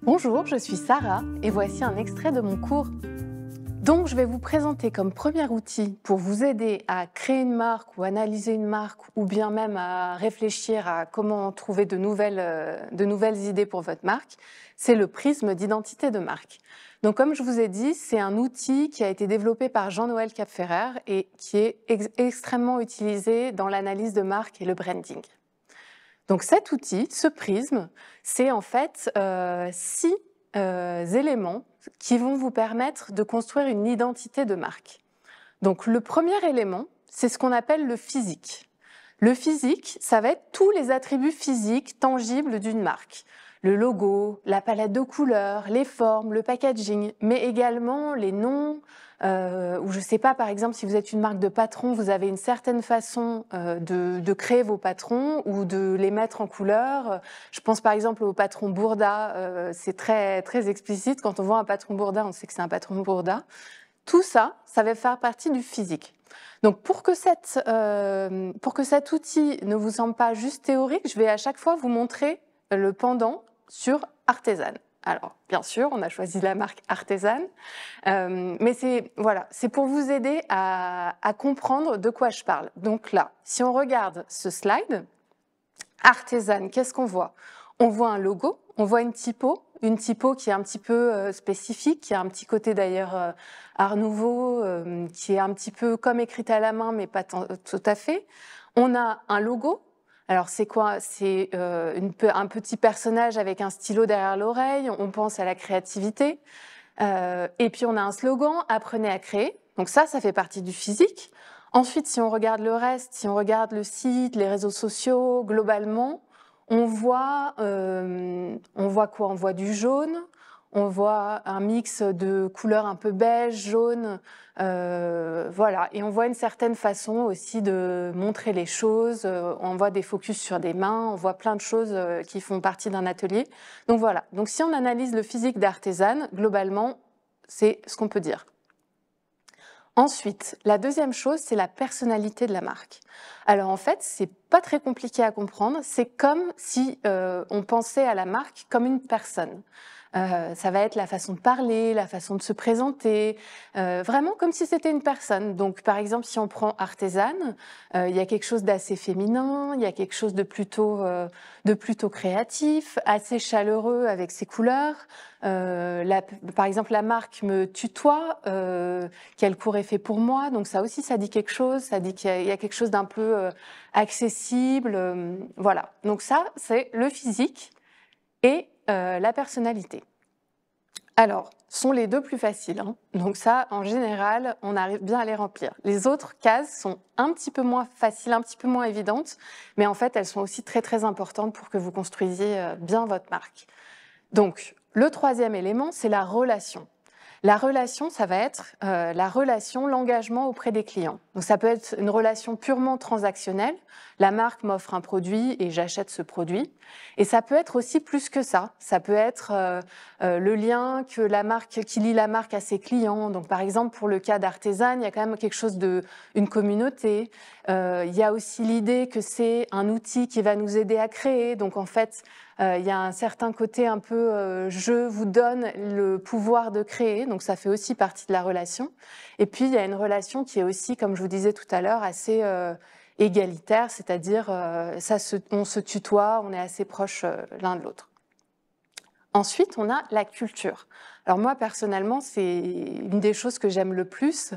Bonjour, je suis Sarah et voici un extrait de mon cours. Donc, je vais vous présenter comme premier outil pour vous aider à créer une marque ou analyser une marque ou bien même à réfléchir à comment trouver de nouvelles idées pour votre marque, c'est le prisme d'identité de marque. Donc, comme je vous ai dit, c'est un outil qui a été développé par Jean-Noël Capferrer et qui est extrêmement utilisé dans l'analyse de marque et le branding. Donc cet outil, ce prisme, c'est en fait 6 éléments qui vont vous permettre de construire une identité de marque. Donc le premier élément, c'est ce qu'on appelle le physique. Le physique, ça va être tous les attributs physiques tangibles d'une marque. Le logo, la palette de couleurs, les formes, le packaging, mais également les noms, ou je ne sais pas, par exemple, si vous êtes une marque de patrons, vous avez une certaine façon de créer vos patrons ou de les mettre en couleur. Je pense par exemple au patron Bourda, c'est très, très explicite. Quand on voit un patron Bourda, on sait que c'est un patron Bourda. Tout ça, ça va faire partie du physique. Donc pour que cet outil ne vous semble pas juste théorique, je vais à chaque fois vous montrer le pendant sur Artezan. Alors, bien sûr, on a choisi la marque Artezan, mais c'est pour vous aider à comprendre de quoi je parle. Donc là, si on regarde ce slide, Artezan, qu'est-ce qu'on voit? On voit un logo, on voit une typo qui est un petit peu spécifique, qui a un petit côté d'ailleurs Art Nouveau, qui est un petit peu comme écrite à la main, mais pas tout à fait. On a un logo. Alors c'est quoi? C'est un petit personnage avec un stylo derrière l'oreille. On pense à la créativité. Et puis on a un slogan, apprenez à créer. Donc ça fait partie du physique. Ensuite, si on regarde le reste, si on regarde le site, les réseaux sociaux, globalement, on voit quoi? On voit du jaune, on voit un mix de couleurs un peu beige, jaune, voilà. Et on voit une certaine façon aussi de montrer les choses. On voit des focus sur des mains, on voit plein de choses qui font partie d'un atelier. Donc voilà. Donc si on analyse le physique d'Artezan, globalement, c'est ce qu'on peut dire. Ensuite, la deuxième chose, c'est la personnalité de la marque. Alors en fait, c'est pas très compliqué à comprendre. C'est comme si on pensait à la marque comme une personne. Ça va être la façon de parler, la façon de se présenter, vraiment comme si c'était une personne. Donc par exemple, si on prend Artezan, il y a quelque chose d'assez féminin, il y a quelque chose de plutôt créatif, assez chaleureux avec ses couleurs. Par exemple, la marque me tutoie, quel cours est fait pour moi, donc ça aussi, ça dit quelque chose, ça dit qu'il y a quelque chose d'un peu accessible, voilà. Donc ça, c'est le physique et la personnalité. Alors, sont les deux plus faciles, hein. Donc ça, en général, on arrive bien à les remplir. Les autres cases sont un petit peu moins faciles, un petit peu moins évidentes, mais en fait, elles sont aussi très très importantes pour que vous construisiez bien votre marque. Donc, le troisième élément, c'est la relation. La relation, ça va être la relation, l'engagement auprès des clients. Donc ça peut être une relation purement transactionnelle. La marque m'offre un produit et j'achète ce produit. Et ça peut être aussi plus que ça. Ça peut être le lien qui lie la marque à ses clients. Donc par exemple, pour le cas d'Artezan, il y a quand même quelque chose une communauté. Il y a aussi l'idée que c'est un outil qui va nous aider à créer. Donc en fait, il y a un certain côté un peu je vous donne le pouvoir de créer, donc ça fait aussi partie de la relation. Et puis il y a une relation qui est aussi, comme je vous disais tout à l'heure, assez égalitaire, c'est-à-dire on se tutoie, on est assez proches l'un de l'autre. Ensuite, on a la culture. Alors moi, personnellement, c'est une des choses que j'aime le plus,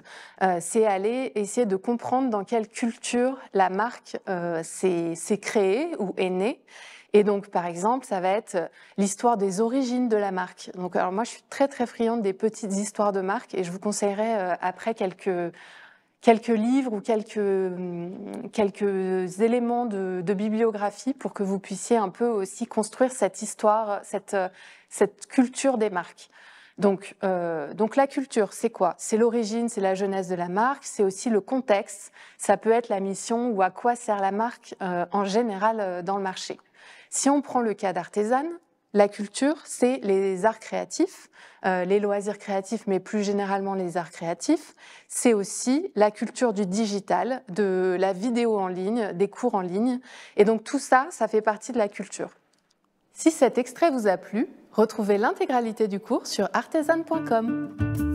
c'est aller essayer de comprendre dans quelle culture la marque s'est créée ou est née. Et donc, par exemple, ça va être l'histoire des origines de la marque. Donc, alors moi, je suis très, très friande des petites histoires de marque et je vous conseillerais après quelques livres ou quelques éléments de bibliographie pour que vous puissiez un peu aussi construire cette histoire, cette culture des marques. Donc la culture, c'est quoi? C'est l'origine, c'est la jeunesse de la marque, c'est aussi le contexte, ça peut être la mission ou à quoi sert la marque en général dans le marché. Si on prend le cas d'Artezan, la culture, c'est les arts créatifs, les loisirs créatifs, mais plus généralement les arts créatifs. C'est aussi la culture du digital, de la vidéo en ligne, des cours en ligne. Et donc tout ça, ça fait partie de la culture. Si cet extrait vous a plu, Retrouvez l'intégralité du cours sur artesane.com.